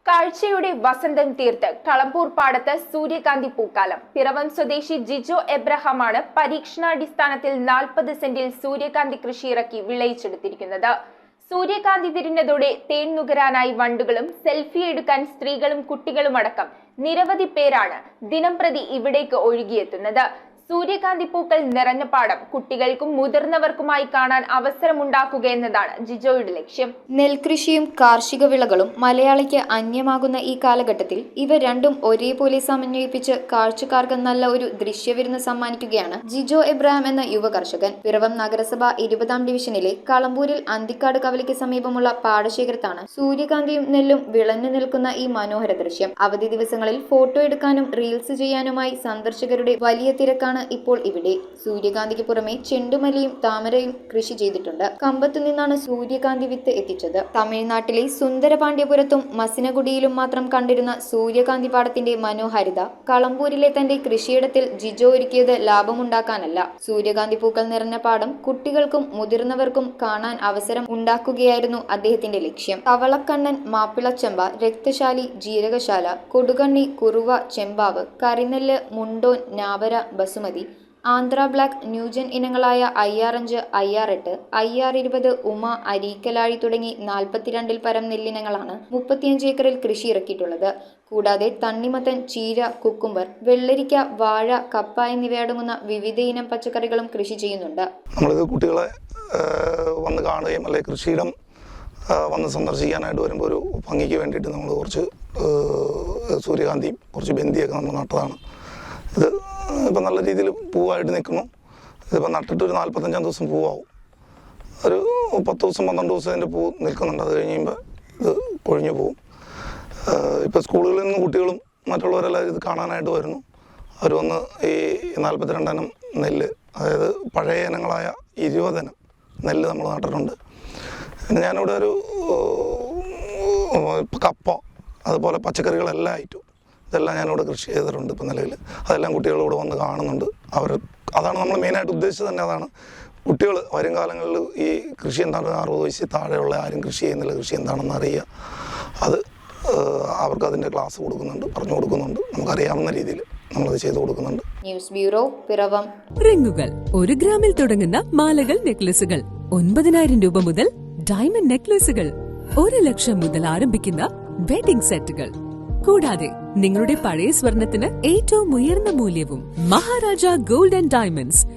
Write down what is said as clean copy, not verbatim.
കാഴ്ചയുടെ വസന്തം തീർത്ത് കളമ്പൂർ പാടത്ത് സൂര്യകാന്തി പൂക്കാലം. പിറവം സ്വദേശി ജിജോ എബ്രഹാമാണ് പരീക്ഷണാടിസ്ഥാനത്തിൽ 40 സെന്റിൽ സൂര്യകാന്തി കൃഷിയിറക്കി വിളയിച്ചെടുത്തിരിക്കുന്നത്. സൂര്യകാന്തി വിരിഞ്ഞതോടെ തേൻ നുകരാനായി വണ്ടുകളും സെൽഫി എടുക്കാൻ സ്ത്രീകളും കുട്ടികളുമടക്കം നിരവധി പേരാണ് ദിനംപ്രതി ഇവിടേക്ക് ഒഴുകിയെത്തുന്നത്. സൂര്യകാന്തി പൂക്കൾ നിറഞ്ഞ പാടം കുട്ടികൾക്കും മുതിർന്നവർക്കുമായി കാണാൻ അവസരമുണ്ടാക്കുക എന്നതാണ് ജിജോയുടെ ലക്ഷ്യം. നെൽകൃഷിയും കാർഷിക വിളകളും മലയാളിക്ക് അന്യമാകുന്ന ഈ കാലഘട്ടത്തിൽ ഇവ രണ്ടും ഒരേപോലെ സമന്വയിപ്പിച്ച് കാഴ്ചക്കാർക്ക് നല്ല ഒരു ദൃശ്യവിരുന്ന് സമ്മാനിക്കുകയാണ് ജിജോ എബ്രഹാം എന്ന യുവ കർഷകൻ. പിറവം നഗരസഭ 20-ാം ഡിവിഷനിലെ കളമ്പൂരിൽ അന്തിക്കാട് കവലയ്ക്ക് സമീപമുള്ള പാടശേഖരത്താണ് സൂര്യകാന്തിയും നെല്ലും വിളഞ്ഞു നിൽക്കുന്ന ഈ മനോഹര ദൃശ്യം. അവധി ദിവസങ്ങളിൽ ഫോട്ടോ എടുക്കാനും റീൽസ് ചെയ്യാനുമായി സന്ദർശകരുടെ വലിയ തിരക്കാണ് ഇപ്പോൾ ഇവിടെ. സൂര്യകാന്തിക്ക് പുറമെ ചെണ്ടുമല്ലിയും താമരയും കൃഷി ചെയ്തിട്ടുണ്ട്. കമ്പത്തു നിന്നാണ് സൂര്യകാന്തി വിത്ത് എത്തിച്ചത്. തമിഴ്നാട്ടിലെ സുന്ദരപാണ്ഡ്യപുരത്തും മസിനഗുഡിയിലും മാത്രം കണ്ടിരുന്ന സൂര്യകാന്തി പാടത്തിന്റെ മനോഹാരിത കളമ്പൂരിലെ തന്റെ കൃഷിയിടത്തിൽ ജിജോ ഒരുക്കിയത് ലാഭമുണ്ടാക്കാനല്ല. സൂര്യകാന്തി പൂക്കൾ നിറഞ്ഞ പാടം കുട്ടികൾക്കും മുതിർന്നവർക്കും കാണാൻ അവസരം ഉണ്ടാക്കുകയായിരുന്നു അദ്ദേഹത്തിന്റെ ലക്ഷ്യം. തവളക്കണ്ണൻ, മാപ്പിളച്ചെമ്പ, രക്തശാലി, ജീരകശാല, കൊടുകണ്ണി, കുറുവ, ചെമ്പാവ്, കരിനെല്ല്, മുണ്ടോൻ, ഞാവര, ബസുമതി, ആന്ധ്ര ബ്ലാക്ക്, ന്യൂജൻ ഇനങ്ങളായ IR5, IR8, IR20, ഉമ, അരീക്കലാഴി തുടങ്ങി 42-ൽ പരം നെല്ലിനങ്ങളാണ് 35 ഏക്കറിൽ കൃഷി ഇറക്കിയിട്ടുള്ളത്. കൂടാതെ തണ്ണിമത്തൻ, ചീര, കുക്കുംബർ, വെള്ളരിക്ക, വാഴ, കപ്പ എന്നിവയടങ്ങുന്ന വിവിധ ഇനം പച്ചക്കറികളും കൃഷി ചെയ്യുന്നുണ്ട്. നമ്മളിത് കുട്ടികളെ വന്ന് കാണുകയും അല്ലെങ്കിൽ കൃഷിയിടം വന്ന് സന്ദർശിക്കാനായിട്ട് വരുമ്പോൾ ഒരു ഭംഗിക്ക് വേണ്ടിയിട്ട് നമ്മൾ കുറച്ച് സൂര്യകാന്തിയും കുറച്ച് ബന്ദിയൊക്കെ നമ്മൾ നട്ടതാണ്. ഇത് ഇപ്പം നല്ല രീതിയിൽ പൂവായിട്ട് നിൽക്കുന്നു. ഇതിപ്പോൾ നട്ടിട്ട് ഒരു 45 ദിവസം പൂവാകും. ഒരു 10 ദിവസം 12 ദിവസം അതിൻ്റെ പൂ നിൽക്കുന്നുണ്ട്. അത് കഴിയുമ്പോൾ ഇത് കൊഴിഞ്ഞു പോകും. ഇപ്പോൾ സ്കൂളുകളിൽ നിന്ന് കുട്ടികളും മറ്റുള്ളവരെല്ലാം ഇത് കാണാനായിട്ട് വരുന്നു. അവർ വന്ന് ഈ 42 ഇനം നെല്ല്, അതായത് പഴയ ഇനങ്ങളായ 20 ഇനം നെല്ല് നമ്മൾ നട്ടിട്ടുണ്ട്. പിന്നെ ഞാനിവിടെ ഒരു കപ്പ, അതുപോലെ പച്ചക്കറികളെല്ലാം ആയിട്ടും ഇതെല്ലാം ഞാനിവിടെ കൃഷി ചെയ്തിട്ടുണ്ട്. ഇപ്പം നിലവിൽ അതെല്ലാം കുട്ടികളിവിടെ വന്ന് കാണുന്നുണ്ട്. അതാണ് നമ്മൾ മെയിനായിട്ട് ഉദ്ദേശിച്ചത് തന്നെ. അതാണ് കുട്ടികൾ വരും കാലങ്ങളിൽ ഈ കൃഷി എന്താണ് 60 വയസ്സിൽ താഴെയുള്ള ആരും കൃഷി ചെയ്യുന്നില്ല, കൃഷി എന്താണെന്ന് അറിയുക. അത് അവർക്ക് അതിൻ്റെ ക്ലാസ് കൊടുക്കുന്നുണ്ട്, പറഞ്ഞു കൊടുക്കുന്നുണ്ട്. നമുക്കറിയാവുന്ന രീതിയിൽ നമ്മളത് ചെയ്തു കൊടുക്കുന്നുണ്ട്. News bureau, Piravom. റിങ്ങുകൾ 1 ഗ്രാമിൽ തുടങ്ങുന്ന മാലകൾ, നെക്ലസുകൾ 9,000 രൂപ മുതൽ ഡയമണ്ട് നെക്ലസുകൾ 1 ലക്ഷം മുതൽ ആരംഭിക്കുന്ന വെഡിംഗ് സെറ്റുകൾ. കൂടാതെ നിങ്ങളുടെ പഴയ സ്വർണത്തിന് ഏറ്റവും ഉയർന്ന മൂല്യവും മഹാരാജ ഗോൾഡ് ആൻഡ് ഡയമണ്ട്സ്